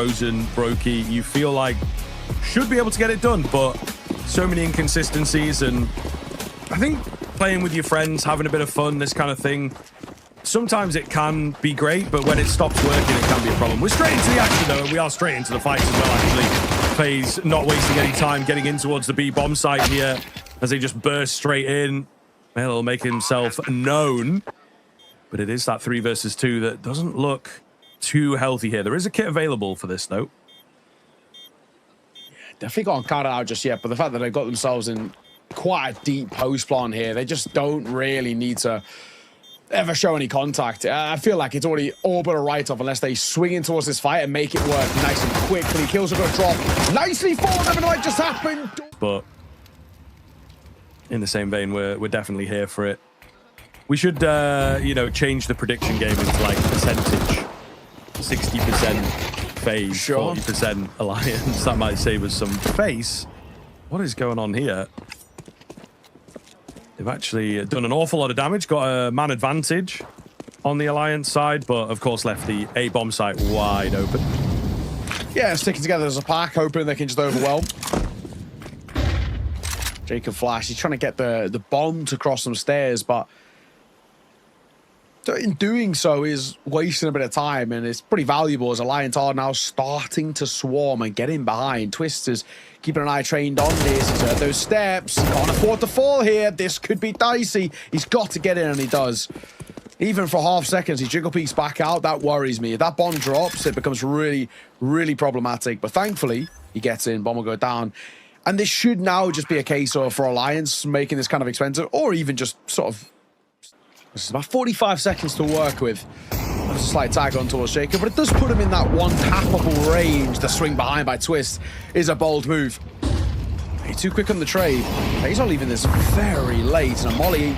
Frozen, Brokey, you feel like should be able to get it done, but so many inconsistencies. And I think playing with your friends, having a bit of fun, this kind of thing, sometimes it can be great, but when it stops working, it can be a problem. We're straight into the action, though, and we are straight into the fights as well, actually. Faze not wasting any time getting in towards the B bomb site here as they just burst straight in. He'll make himself known, but it is that 3 versus 2 that doesn't look too healthy here. There is a kit available for this, though. Definitely can't count it out just yet, but the fact that they've got themselves in quite a deep post plan here, they just don't really need to ever show any contact. I feel like it's already all but a write-off unless they swing in towards this fight and make it work nice and quickly. Kills are going to drop nicely for them, and it might just happen. But in the same vein, we're definitely here for it. We should, you know, change the prediction game into like percentage. 60% Faze, sure. 40% Alliance. That might save us some face. What is going on here? They've actually done an awful lot of damage, got a man advantage on the Alliance side, but of course left the A bomb site wide open. Yeah, sticking together as a pack, hoping they can just overwhelm. Jacob Flash, he's trying to get the bomb to cross some stairs, but in doing so is wasting a bit of time, and it's pretty valuable as Alliance are now starting to swarm and get in behind. Twist is keeping an eye trained on this. He's heard those steps. He can't afford to fall here. This could be dicey. He's got to get in, and he does. Even for half seconds, he jiggle peeks back out. That worries me. If that bomb drops, it becomes really, really problematic. But thankfully, he gets in. Bomb will go down. And this should now just be a case of, for Alliance, making this kind of expensive, or even just sort of... This is about 45 seconds to work with. There's a slight tag on towards Jacob, but it does put him in that one tappable range. The swing behind by Twist is a bold move. He's too quick on the trade. He's not leaving this very late. And Molly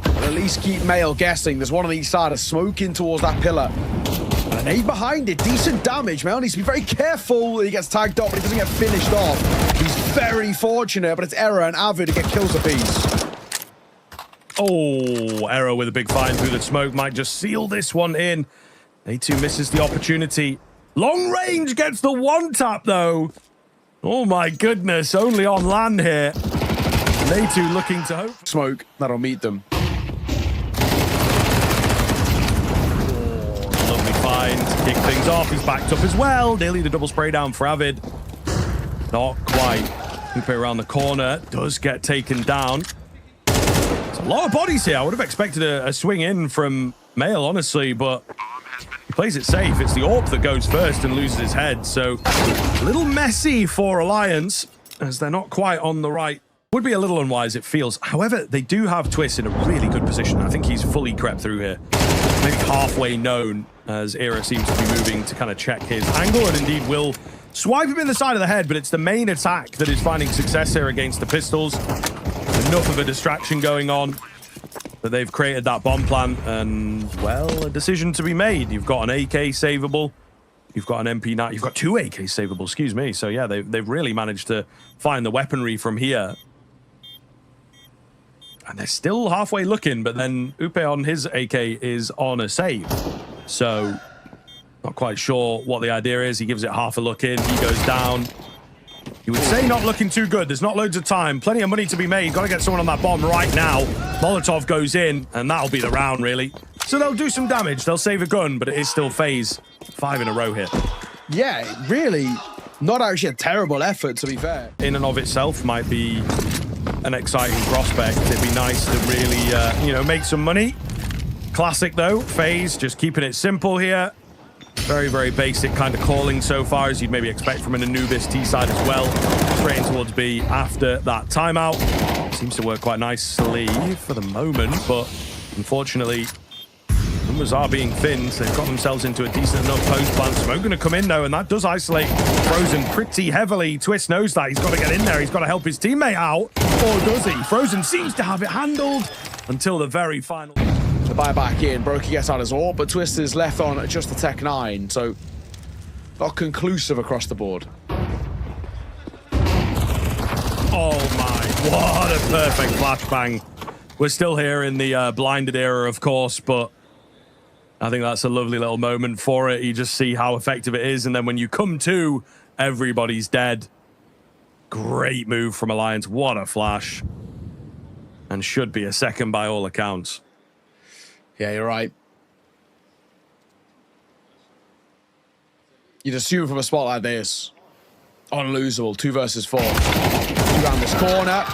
will at least keep Mail guessing. There's one on each side of smoking towards that pillar. And an aid behind it. Decent damage. Mail needs to be very careful. He gets tagged up, but he doesn't get finished off. He's very fortunate, but it's Error and Avid to get kills apiece. Oh, Arrow with a big find through the smoke might just seal this one in. A2 misses the opportunity. Long range gets the one tap, though. Oh, my goodness. Only on land here. And A2 looking to hope. Smoke, that'll meet them. Oh, lovely find to kick things off. He's backed up as well. Nearly the double spray down for Avid. Not quite. Lupe around the corner. Does get taken down. A lot of bodies here. I would have expected a swing in from Mail, honestly, but he plays it safe. It's the AWP that goes first and loses his head, so a little messy for Alliance as they're not quite on the right. Would be a little unwise, it feels. However, they do have Twist in a really good position. I think he's fully crept through here. Maybe halfway known as Era seems to be moving to kind of check his angle, and indeed will swipe him in the side of the head, but it's the main attack that is finding success here against the pistols. Enough of a distraction going on that they've created that bomb plan, and, well, a decision to be made. You've got an AK savable. You've got an MP9. You've got 2 AK savable, excuse me. So, yeah, they've really managed to find the weaponry from here. And they're still halfway looking, but then Upe on his AK is on a save. So, not quite sure what the idea is. He gives it half a look in. He goes down. You would say not looking too good. There's not loads of time. Plenty of money to be made. Got to get someone on that bomb right now. Molotov goes in, and that'll be the round, really. So they'll do some damage. They'll save a gun, but it is still Faze. 5 in a row here. Yeah, really not actually a terrible effort, to be fair. In and of itself might be an exciting prospect. It'd be nice to really, you know, make some money. Classic, though. Faze just keeping it simple here. Very, very basic kind of calling so far, as you'd maybe expect from an Anubis T side as well. Straight in towards B after that timeout. Seems to work quite nicely for the moment, but unfortunately, numbers are being thinned. They've got themselves into a decent enough post plan. Smoke going to come in, though, and that does isolate Frozen pretty heavily. Twist knows that. He's got to get in there. He's got to help his teammate out. Or does he? Frozen seems to have it handled until the very final. The buy back in. Brokey gets out his AWP, but Twist is left on just the Tech 9, so not conclusive across the board. Oh my, what a perfect flashbang. We're still here in the blinded era, of course, but I think that's a lovely little moment for it. You just see how effective it is. And then when you come to, everybody's dead. Great move from Alliance. What a flash. And should be a second by all accounts. Yeah, you're right. You'd assume from a spot like this, unlosable, 2 versus 4. Around this corner.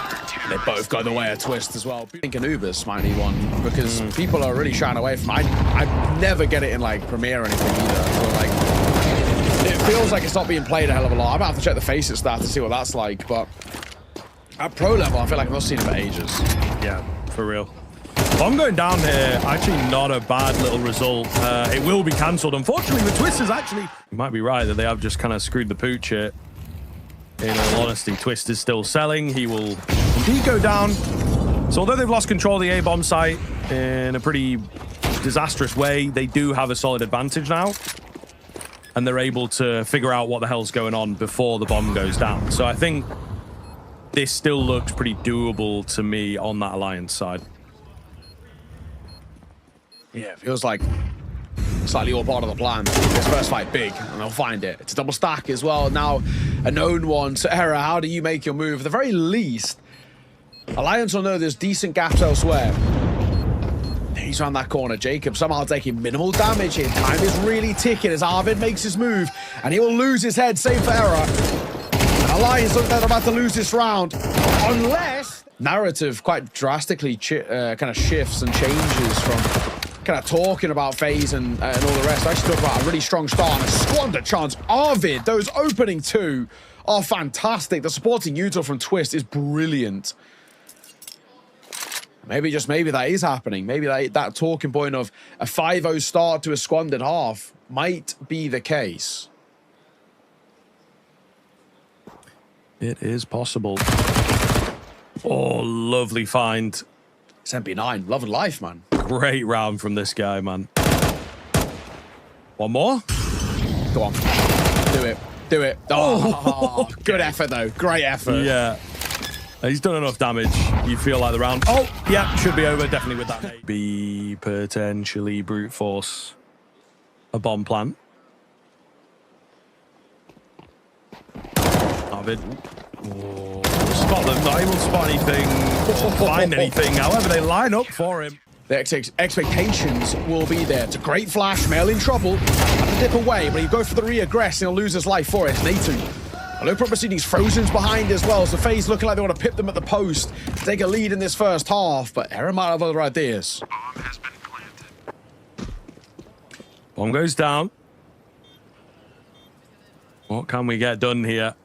They both go the way of Twist as well. I think Anubis might need one because people are really shying away from it. I never get it in like Premiere or anything either. So like, it feels like it's not being played a hell of a lot. I might have to check the Faces stat to see what that's like, but at pro level, I feel like I've not seen it for ages. Yeah, for real. Bomb going down here, actually not a bad little result. It will be cancelled. Unfortunately, the Twist is actually... You might be right that they have just kind of screwed the pooch here. In all honesty, Twist is still selling. He will indeed go down. So although they've lost control of the A-bomb site in a pretty disastrous way, they do have a solid advantage now. And they're able to figure out what the hell's going on before the bomb goes down. So I think this still looks pretty doable to me on that Alliance side. Yeah, it feels like slightly all part of the plan. This first fight big, and they'll find it. It's a double stack as well. Now, a known one. So, Era, how do you make your move? At the very least, Alliance will know there's decent gaps elsewhere. He's around that corner. Jacob somehow taking minimal damage here. Time is really ticking as Arvid makes his move, and he will lose his head. Save for Era. Alliance look like they're about to lose this round, unless narrative quite drastically kind of shifts and changes from kind of talking about Faze and all the rest. I actually talk about a really strong start and a squander chance. Arvid, those opening 2 are fantastic. The supporting util from Twist is brilliant. Maybe, just maybe that is happening. Maybe that talking point of a 5-0 start to a squandered half might be the case. It is possible. Oh, lovely find. It's MP9. Love and life, man. Great round from this guy, man. One more? Go on. Do it. Do it. Oh, good effort, though. Great effort. Yeah. He's done enough damage. You feel like the round... Oh, yeah, should be over. Definitely with that. Be potentially brute force a bomb plant. Arvid. Oh, spot them. Not able to spot anything. Find anything. However, they line up for him. The expectations will be there. It's a great flash. Male in trouble. Have to dip away, but he'll go for the re-aggress and he'll lose his life for it. Natu. Hello, proceedings. Frozen's behind as well. So Faze looking like they want to pip them at the post to take a lead in this first half, but Aaron might have other ideas. Bomb has been planted. Bomb goes down. What can we get done here?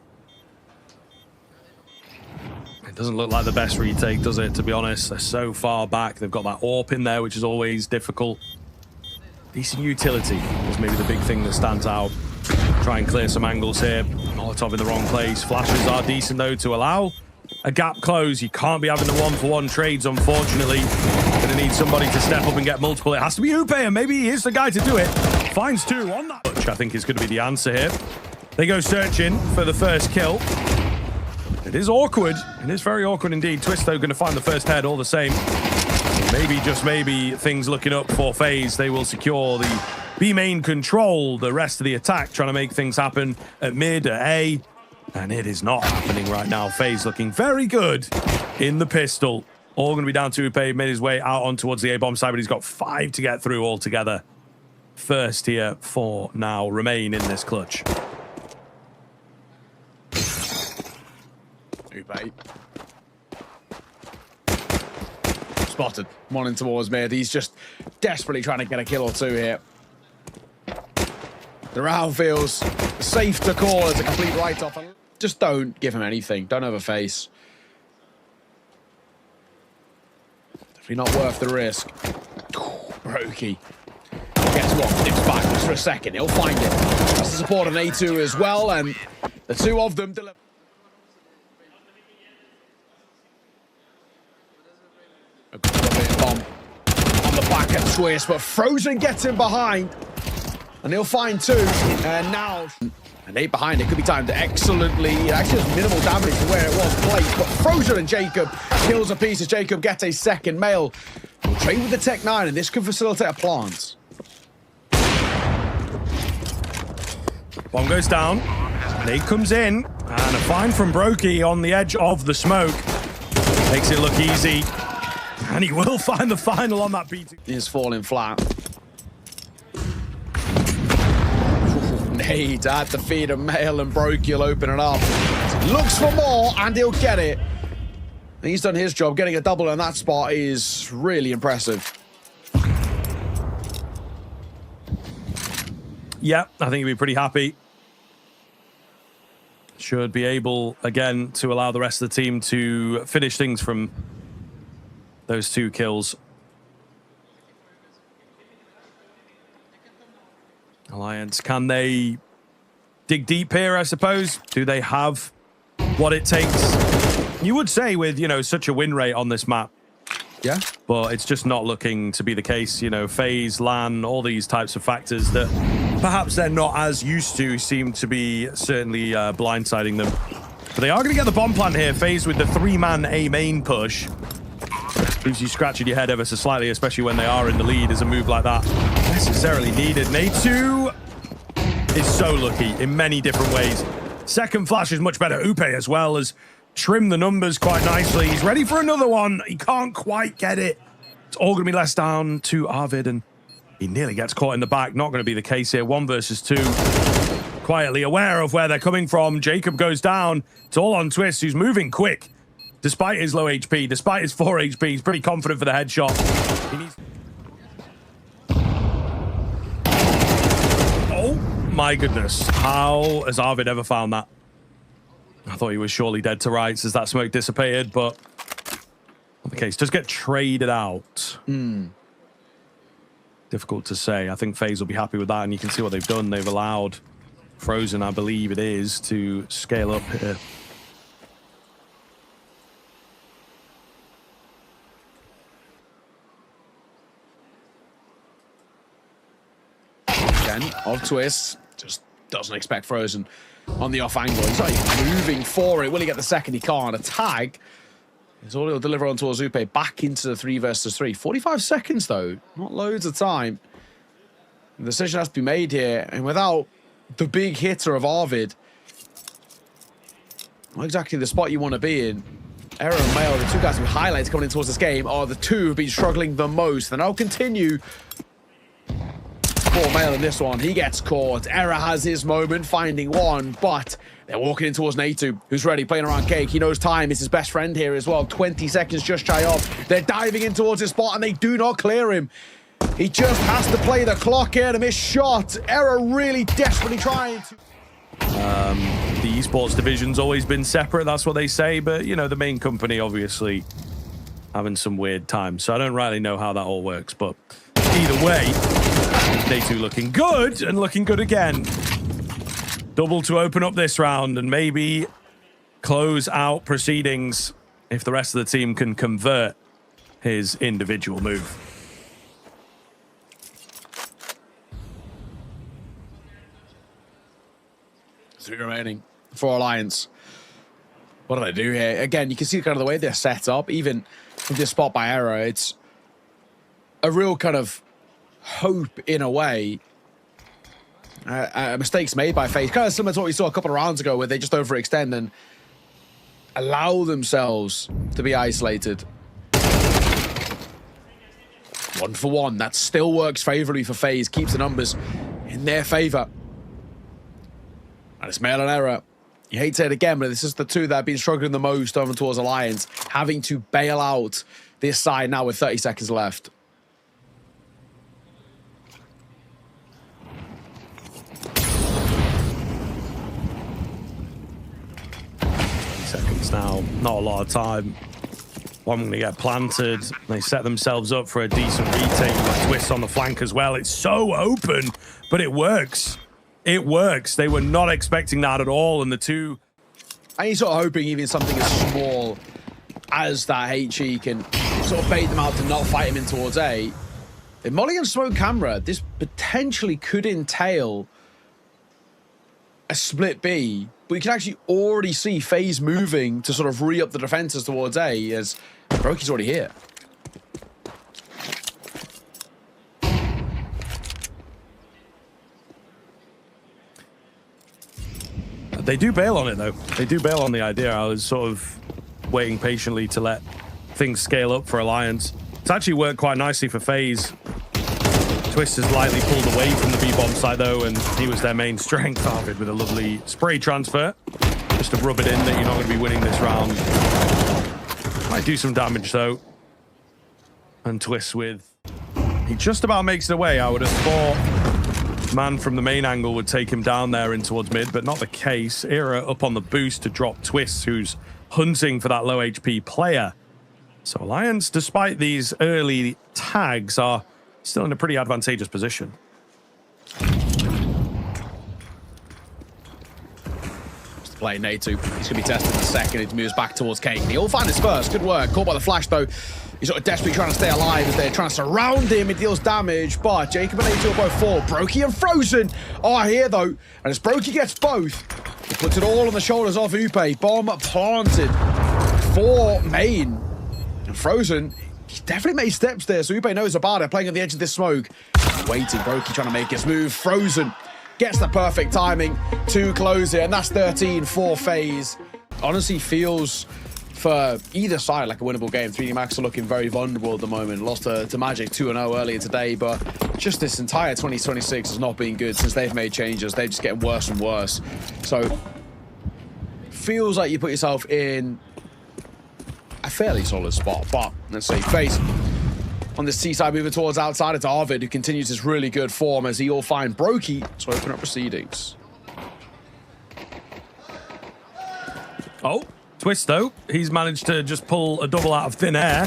It doesn't look like the best retake, does it, to be honest? They're so far back. They've got that AWP in there, which is always difficult. Decent utility is maybe the big thing that stands out. Try and clear some angles here. Molotov in the wrong place. Flashes are decent, though, to allow a gap close. You can't be having the one-for-one trades, unfortunately. Gonna need somebody to step up and get multiple. It has to be Upe, and maybe he is the guy to do it. Finds 2 on that. Which I think is going to be the answer here. They go searching for the first kill. It is awkward. It is very awkward indeed. Twist, though, going to find the first head all the same. Maybe, just maybe, things looking up for Faze. They will secure the B main control, the rest of the attack, trying to make things happen at mid, at A. And it is not happening right now. Faze looking very good in the pistol. All going to be down to Upe. Made his way out on towards the A-bomb side, but he's got 5 to get through altogether. First here, 4 now remain in this clutch. Upe. Spotted. One in towards mid. He's just desperately trying to get a kill or 2 here. The round feels safe to call as a complete write-off. Just don't give him anything. Don't overface. Definitely not worth the risk. Brokey. Guess what? Dips back just for a second. He'll find it. That's the support of A2 as well, and the 2 of them deliver. A good bomb on the back at Twist, but Frozen gets him behind. And he'll find 2, and now an 8 behind. It could be timed excellently. It actually has minimal damage to where it was placed, but Frozen and Jacob kills a piece as Jacob gets a second. Male will trade with the Tech 9, and this could facilitate a plant. Bomb goes down. Nade comes in. And a find from Brokey on the edge of the smoke. Makes it look easy. And he will find the final on that beat. He's falling flat. Nade at the feet of Mail, and Brokey will open it up. Looks for more, and he'll get it. He's done his job. Getting a double in that spot is really impressive. Yeah, I think he'd be pretty happy. Should be able, again, to allow the rest of the team to finish things from those 2 kills. Alliance, can they dig deep here, I suppose? Do they have what it takes? You would say with, you know, such a win rate on this map. Yeah. But it's just not looking to be the case. You know, Faze, LAN, all these types of factors that perhaps they're not as used to seem to be certainly blindsiding them. But they are going to get the bomb plant here. Faze with the 3-man A main push. Leaves you scratching your head ever so slightly, especially when they are in the lead, as a move like that necessarily needed. Nade 2 is so lucky in many different ways. Second flash is much better. Upe as well has trimmed the numbers quite nicely. He's ready for another one. He can't quite get it. It's all going to be less down to Arvid, and he nearly gets caught in the back. Not going to be the case here. 1 versus 2. Quietly aware of where they're coming from. Jacob goes down. It's all on Twist, who's moving quick. Despite his low HP, despite his 4 HP, he's pretty confident for the headshot. He needs... Oh my goodness. How has Arvid ever found that? I thought he was surely dead to rights as that smoke dissipated, but not the case. Does get traded out. Difficult to say. I think FaZe will be happy with that, and you can see what they've done. They've allowed Frozen, I believe it is, to scale up here. Again, off Twist. Just doesn't expect Frozen on the off angle. He's not even moving for it. Will he get the second? He can't. A tag is all he'll deliver onto Azupe. Back into the 3 versus 3. 45 seconds, though. Not loads of time. The decision has to be made here. And without the big hitter of Arvid, not exactly the spot you want to be in. Error and Mail, the 2 guys with highlights coming in towards this game, are the 2 who've been struggling the most. And I'll continue. Poor Mail in this one. He gets caught. Error has his moment, finding one, but they're walking in towards Natu, who's ready, playing around Cake. He knows time is his best friend here as well. 20 seconds just shy off. They're diving in towards his spot, and they do not clear him. He just has to play the clock here to miss shot. Error really desperately trying to... The esports division's always been separate, that's what they say, but, you know, the main company obviously having some weird times, so I don't really know how that all works, but either way, Natu looking good, and looking good again. Double to open up this round, and maybe close out proceedings if the rest of the team can convert his individual move. 3 remaining for Alliance. What do they do here? Again, you can see kind of the way they're set up, even with this spot by Error. It's a real kind of hope in a way. Mistakes made by FaZe, kind of similar to what we saw a couple of rounds ago, where they just overextend and allow themselves to be isolated. 1 for 1. That still works favorably for FaZe, keeps the numbers in their favor. And it's Mail and Error. You hate to say it again, but this is the 2 that have been struggling the most over towards Alliance, having to bail out this side now with 30 seconds left. Seconds now, not a lot of time. One going to get planted. They set themselves up for a decent retake with a twist on the flank as well. It's so open, but it works. It works. They were not expecting that at all, and the 2... And he's sort of hoping even something as small as that HE can sort of bait them out to not fight him in towards A. In Molly and Smoke Camera, this potentially could entail a split B, but you can actually already see FaZe moving to sort of re-up the defenses towards A, as Brokey's already here. They do bail on it, though. They do bail on the idea. I was sort of waiting patiently to let things scale up for Alliance. It's actually worked quite nicely for Faze. Twist has lightly pulled away from the B-bomb site, though, and he was their main strength. Arvid with a lovely spray transfer. Just to rub it in that you're not going to be winning this round. Might do some damage, though. And Twist with... He just about makes it away. I would have thought man from the main angle would take him down there in towards mid, but not the case. Era up on the boost to drop Twist, who's hunting for that low HP player. So Alliance, despite these early tags, are still in a pretty advantageous position. Play Natu. He's going to be tested in a second. He moves back towards Cake. He'll find his first. Good work. Caught by the flash, though. He's sort of desperately trying to stay alive as they're trying to surround him. It deals damage, but Jacob and Natu both fall. Brokey and Frozen are here, though. And as Brokey gets both, he puts it all on the shoulders of Upe. Bomb planted for main. And Frozen, he's definitely made steps there, so Upe knows about it. Playing on the edge of this smoke. Waiting. Brokey trying to make his move. Frozen gets the perfect timing to close it, and that's 13 for Faze. Honestly feels for either side like a winnable game. 3D Max are looking very vulnerable at the moment. Lost to Magic 2-0 earlier today, but just this entire 2026 has not been good since they've made changes. They're just getting worse and worse. So feels like you put yourself in a fairly solid spot, but let's see. Faze on this T-side moving towards outside. It's Arvid who continues his really good form as he'll find Brokey to open up proceedings. Oh, Twist, though. He's managed to just pull a double out of thin air,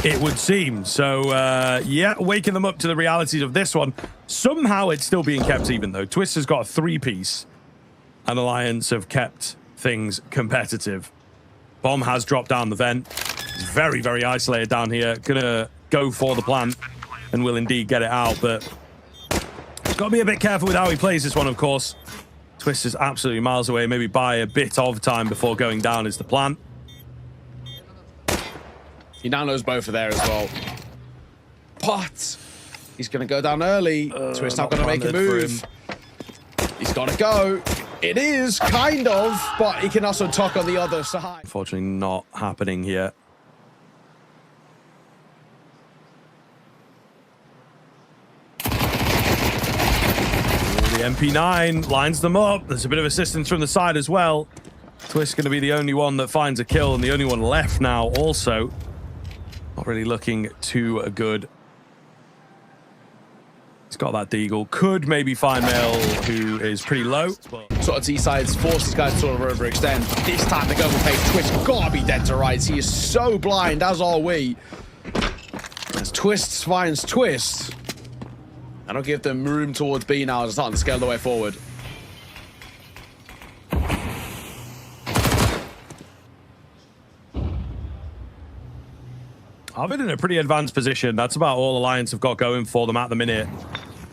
it would seem. So, yeah, waking them up to the realities of this one. Somehow it's still being kept even, though. Twist has got a three-piece, and Alliance have kept things competitive. Bomb has dropped down the vent. It's very, very isolated down here. Gonna go for the plant and will indeed get it out, but he's got to be a bit careful with how he plays this one, of course. Twist is absolutely miles away. Maybe buy a bit of time before going down is the plan. He now knows both are there as well. But he's going to go down early. Twist not going to make a move. He's got to go. It is, kind of, but he can also tuck on the other side. Unfortunately, not happening here. The MP9 lines them up. There's a bit of assistance from the side as well. Twist going to be the only one that finds a kill and the only one left now also. Not really looking too good. He's got that Deagle. Could maybe find Mail, who is pretty low. Sort of T-sides force these guys to sort of overextend. This time they go with pace. Twist gotta be dead to rights. He is so blind, as are we. As Twist finds Twist. That'll give them room towards B now as they're starting to scale the way forward. Arvid in a pretty advanced position. That's about all Alliance have got going for them at the minute.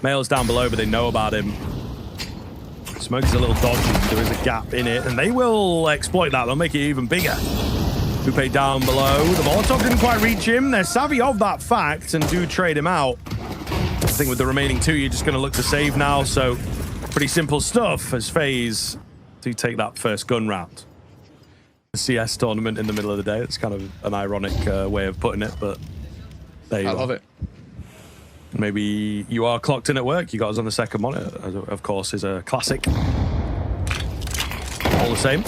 Mail's down below, but they know about him. Smoke is a little dodgy. There is a gap in it, and they will exploit that. They'll make it even bigger. Upe down below. The Molotov didn't quite reach him. They're savvy of that fact and do trade him out. I think with the remaining two, you're just going to look to save now. So pretty simple stuff as Faze do take that first gun round. The CS tournament in the middle of the day. It's kind of an ironic way of putting it, but there you go. I love it. Maybe you are clocked in at work. You got us on the second monitor, of course, is a classic. All the same,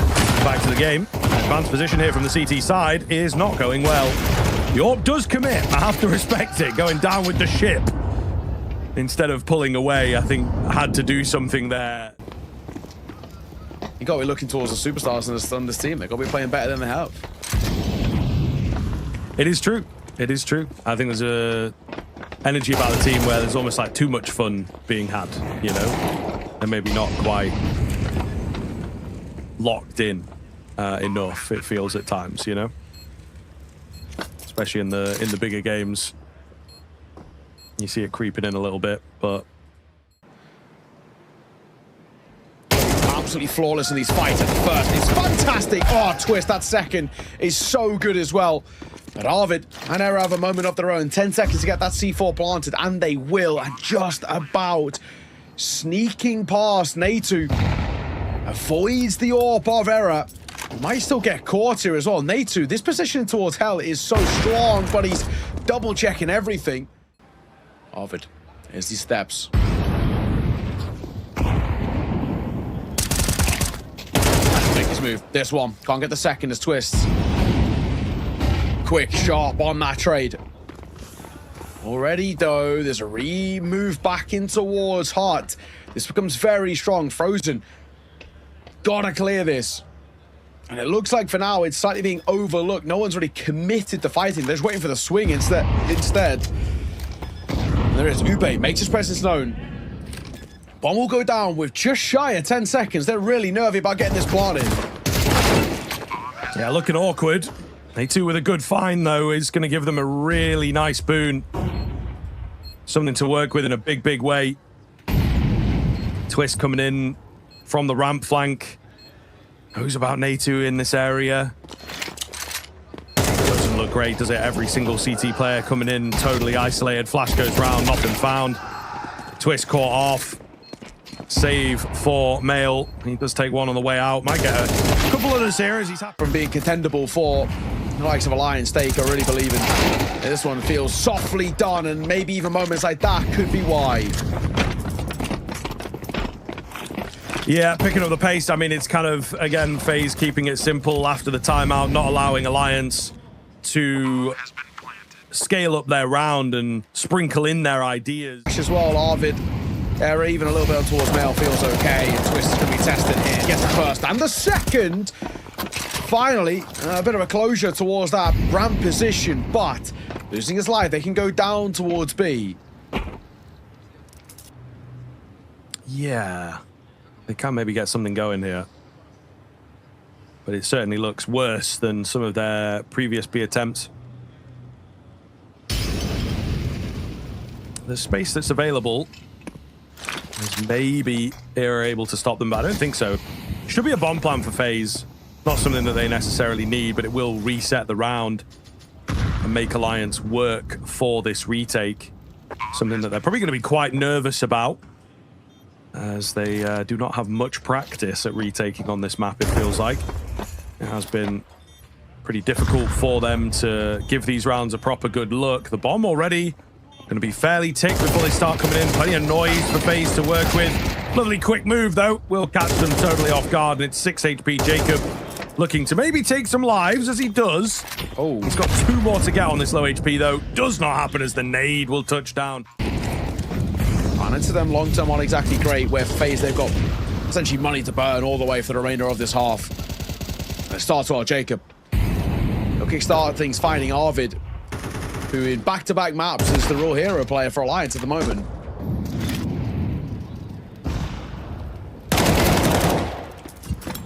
back to the game. Advanced position here from the CT side is not going well. The AWP does commit. I have to respect it. Going down with the ship. Instead of pulling away, I think had to do something there. You got to be looking towards the superstars in this team. They've got to be playing better than they have. It is true. It is true. I think there's a energy about the team where there's almost like too much fun being had, you know, and maybe not quite locked in enough. It feels at times, you know, especially in the bigger games. You see it creeping in a little bit, but absolutely flawless in these fights at the first. It's fantastic. Oh, Twist, that second is so good as well. But Arvid and Era have a moment of their own. 10 seconds to get that C4 planted, and they will. And just about sneaking past Natu. avoids the AWP of Error. Might still get caught here as well. Natu, this position towards Hell is so strong, but he's double checking everything. Arvid, here's these steps. Make his move. This one. Can't get the second as Twists. Quick, sharp on that trade. Already, though, there's a re-move back in towards Hart. This becomes very strong. Frozen. Gotta clear this. And it looks like for now it's slightly being overlooked. No one's really committed to fighting. They're just waiting for the swing instead. And there is Ube, makes his presence known. Bomb will go down with just shy of 10 seconds. They're really nervy about getting this planted. Yeah, looking awkward. A2 with a good find, though, is going to give them a really nice boon. Something to work with in a big, big way. Twist coming in from the ramp flank. Knows about Natu in this area. Doesn't look great, does it? Every single CT player coming in, totally isolated. Flash goes round, nothing found. Twist caught off. Save for Mail. He does take one on the way out. Might get a couple others here as he's happy. From being contendable for the likes of Alliance, Stake are really believing. This one feels softly done, and maybe even moments like that could be why. Yeah, picking up the pace. I mean, it's kind of, again, Faze keeping it simple after the timeout, not allowing Alliance to scale up their round and sprinkle in their ideas. As well, Arvid, even a little bit towards Mail feels okay. And Twist is going to be tested here. Gets the first and the second. Finally, a bit of a closure towards that ramp position, but losing his life, they can go down towards B. Yeah. They can maybe get something going here. But it certainly looks worse than some of their previous B attempts. The space that's available is maybe they're able to stop them, but I don't think so. Should be a bomb plan for Faze. Not something that they necessarily need, but it will reset the round and make Alliance work for this retake. Something that they're probably going to be quite nervous about, as they do not have much practice at retaking on this map, it feels like. It has been pretty difficult for them to give these rounds a proper good look. The bomb already going to be fairly ticked before they start coming in. Plenty of noise for Faze to work with. Lovely quick move, though. Will catch them totally off guard, and it's 6 HP Jacob looking to maybe take some lives, as he does. Oh, He's got 2 more to get on this low HP, though. Does not happen as the nade will touch down. and into them long-term aren't exactly great, where Faze, they've got essentially money to burn all the way for the remainder of this half. It starts well, Jacob. He'll kickstart things, finding Arvid, who in back-to-back maps is the real hero player for Alliance at the moment.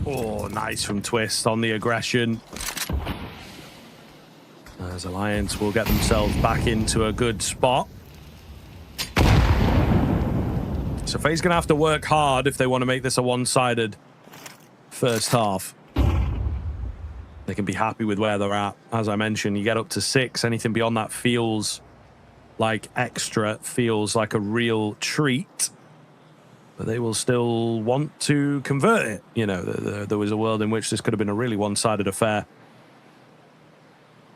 Oh, nice from Twist on the aggression. As Alliance will get themselves back into a good spot. So Faze going to have to work hard if they want to make this a one-sided first half. They can be happy with where they're at. As I mentioned, you get up to 6. Anything beyond that feels like extra, feels like a real treat. But they will still want to convert it. You know, there was a world in which this could have been a really one-sided affair.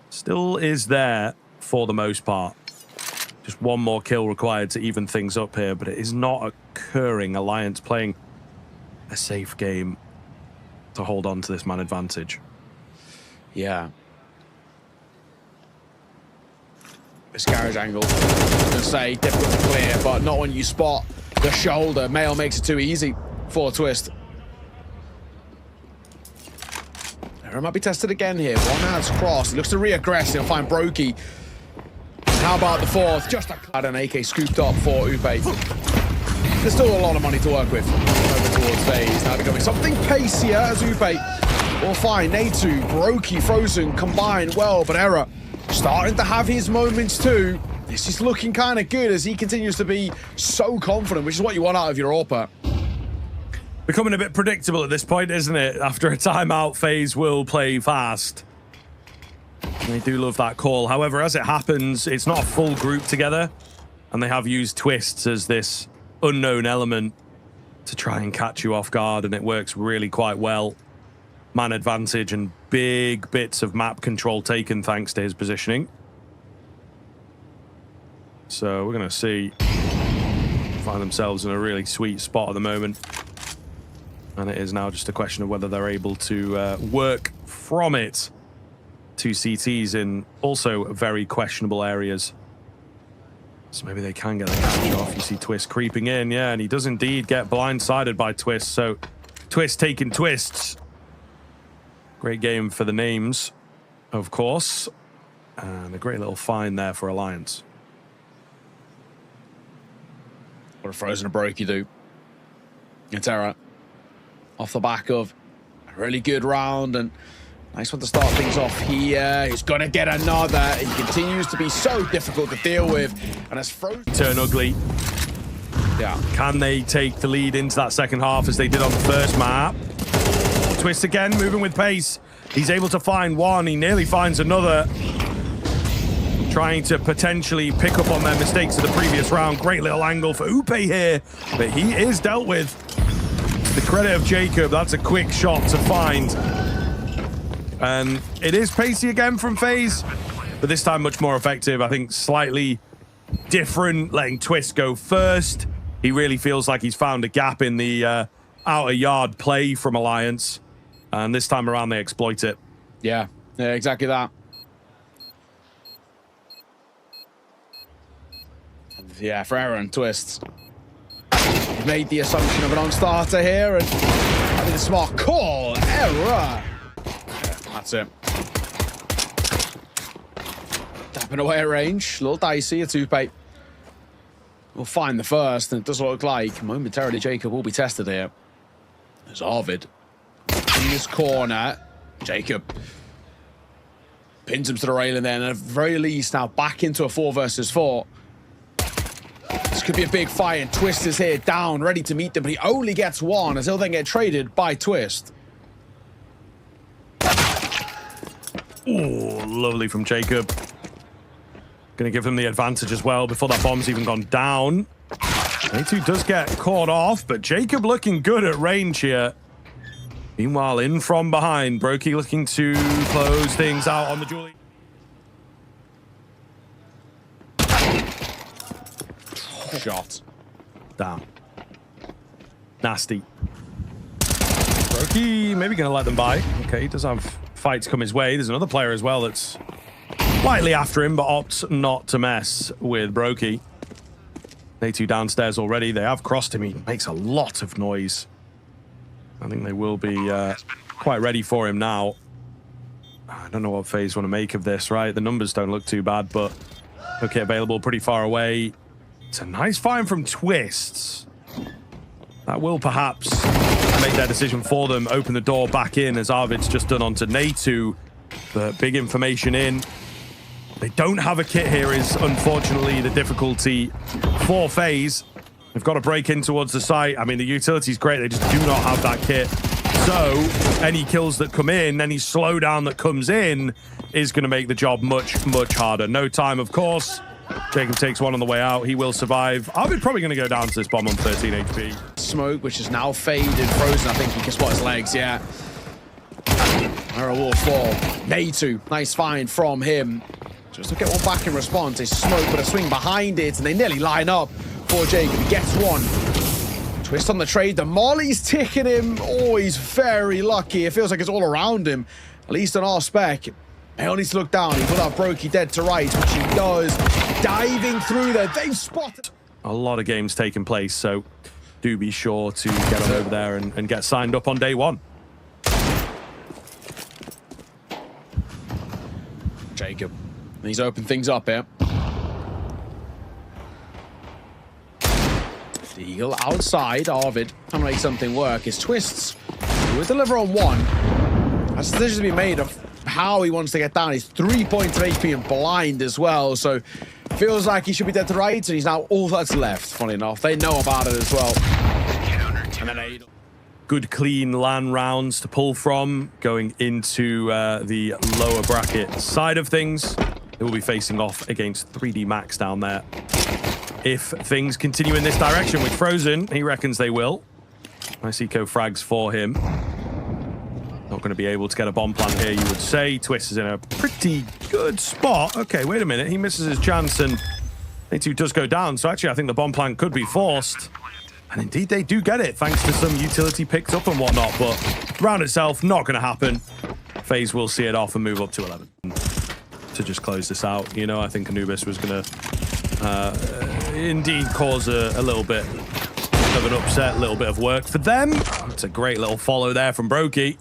Still is there for the most part. Just one more kill required to even things up here, but it is not occurring. Alliance playing a safe game to hold on to this man advantage. Yeah. This carriage angle, I was going to say, difficult to clear, but not when you spot the shoulder. Mail makes it too easy for Twist. It might be tested again here. One hand's crossed. He looks to re-aggress. He'll find Brokey. How about the fourth? Just had an AK scooped up for Upe. There's still a lot of money to work with over towards Faze. Now becoming something pacier as Upe will find Natu, Brokey, Frozen combined well, but Error starting to have his moments too. This is looking kind of good as he continues to be so confident, which is what you want out of your AWPer. Becoming a bit predictable at this point, isn't it? After a timeout, Faze will play fast. They do love that call. However, as it happens, it's not a full group together, and they have used Twists as this unknown element to try and catch you off guard, and it works really quite well. Man advantage and big bits of map control taken thanks to his positioning. So we're going to see, find themselves in a really sweet spot at the moment. And it is now just a question of whether they're able to work from it. 2 CTs in also very questionable areas. So maybe they can get the catch off. You see Twist creeping in, yeah, and he does indeed get blindsided by Twist. So Twist taking Twists. Great game for the names, of course. And a great little find there for Alliance. What a Frozen and Brokey do. It's Terra. Off the back of a really good round, and nice one to start things off here. He's gonna get another. He continues to be so difficult to deal with, and as Frozen Turn ugly. yeah, Can they take the lead into that second half as they did on the first map? Twist again, moving with pace. He's able to find one. He nearly finds another. Trying to potentially pick up on their mistakes of the previous round. Great little angle for Upe here, but he is dealt with. The credit of Jacob, that's a quick shot to find. And it is pacey again from Faze, but this time much more effective. I think slightly different, letting Twist go first. He really feels like he's found a gap in the outer yard play from Alliance. And this time around, they exploit it. yeah, exactly that. Yeah, for Aaron, Twists. He's made the assumption of a non-starter here, and I think a smart call. Error. Yeah, that's it. Tapping away at range. A little dicey, a 2-pay. We'll find the first, and it does look like momentarily Jacob will be tested here. There's Arvid in this corner. Jacob pins him to the railing there, and at the very least now back into a 4 versus 4. This could be a big fight, and Twist is here down, ready to meet them, but he only gets one as he'll then get traded by Twist. Oh, lovely from Jacob. Going to give him the advantage as well before that bomb's even gone down. A2 does get caught off, but Jacob looking good at range here. Meanwhile, in from behind, Brokey looking to close things out on the Julie. Shot. Down. Nasty. Brokey maybe going to let them by. Okay, he does have fights come his way. There's another player as well that's slightly after him, but opts not to mess with Brokey. They two downstairs already. They have crossed him. He makes a lot of noise. I think they will be quite ready for him now. I don't know what Faze want to make of this, right? The numbers don't look too bad, but okay, available pretty far away. It's a nice find from Twists. That will perhaps make their decision for them, open the door back in as Arvid's just done onto Natu. But big information in. They don't have a kit here is unfortunately the difficulty for Faze. They've got to break in towards the site. I mean, the utility's great. They just do not have that kit. So any kills that come in, any slowdown that comes in is going to make the job much, much harder. No time, of course. Jacob takes one on the way out. He will survive. Arvid probably going to go down to this bomb on 13 HP. Smoke, which is now faded, frozen. I think he can spot his legs, yeah. Arrow will fall. Natu, nice find from him. Just to get one back in response. It's Smoke, but a swing behind it, and they nearly line up for Jacob. He gets one. Twist on the trade. The molly's ticking him. Oh, he's very lucky. It feels like it's all around him, at least on our spec. He'll need to look down. He put out Brokey dead to right, which he does. Diving through there. They've spotted. A lot of games taking place, so do be sure to get on over there and get signed up on day one. Jacob. He's opened things up here. Eagle outside. Arvid trying to make something work. His Twists will deliver on one. That's a decision to be made of how he wants to get down. He's 3 points of HP and blind as well, so feels like he should be dead to right, and he's now all that's left, funny enough. They know about it as well. And then good clean LAN rounds to pull from going into the lower bracket side of things. They will be facing off against 3D Max down there. If things continue in this direction with Frozen, he reckons they will. Nice eco frags for him. Not going to be able to get a bomb plant here, you would say. Twist is in a pretty good spot. Okay, wait a minute. He misses his chance, and A2 does go down. So actually, I think the bomb plant could be forced. And indeed, they do get it, thanks to some utility picked up and whatnot. But round itself, not going to happen. Faze will see it off and move up to 11. To just close this out, you know, I think Anubis was going to indeed cause a little bit of an upset, a little bit of work for them. It's a great little follow there from Brokey.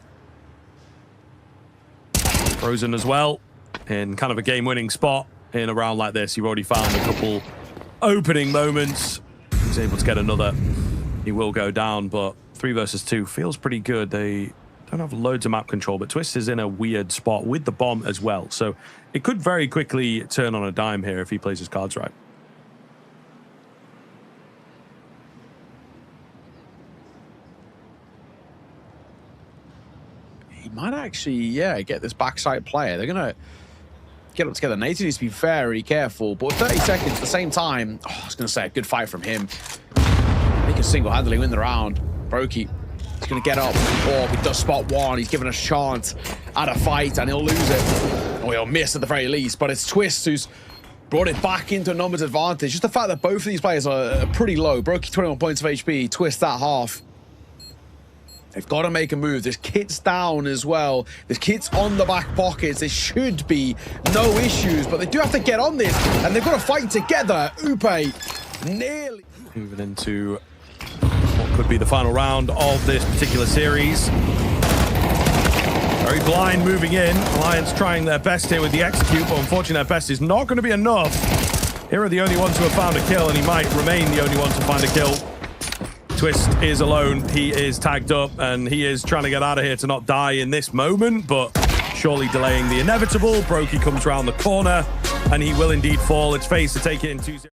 Frozen as well, in kind of a game-winning spot in a round like this. You've already found a couple opening moments. He's able to get another. He will go down, but 3 versus 2 feels pretty good. They don't have loads of map control, but Twist is in a weird spot with the bomb as well. So it could very quickly turn on a dime here if he plays his cards right. He might actually, yeah, get this backside player. They're going to get up together. Nate needs to be very careful, but with 30 seconds at the same time, I was going to say a good fight from him. He can single-handedly win the round. Brokey, he's going to get up. Oh, he does spot one. He's given a chance at a fight, and he'll lose it. Or he'll miss at the very least, but it's Twist who's brought it back into a numbers advantage. Just the fact that both of these players are pretty low. Brokey 21 points of HP, Twist that half. They've got to make a move. There's kits down as well. There's kits on the back pockets. There should be no issues, but they do have to get on this, and they've got to fight together. Upe nearly moving into what could be the final round of this particular series. Very blind moving in. Alliance trying their best here with the execute, but unfortunately their best is not going to be enough. Here are the only ones who have found a kill, and he might remain the only one to find a kill. Twist is alone. He is tagged up, and he is trying to get out of here to not die in this moment, but surely delaying the inevitable. Brokey comes around the corner, and he will indeed fall. It's Faze to take it in 2-0.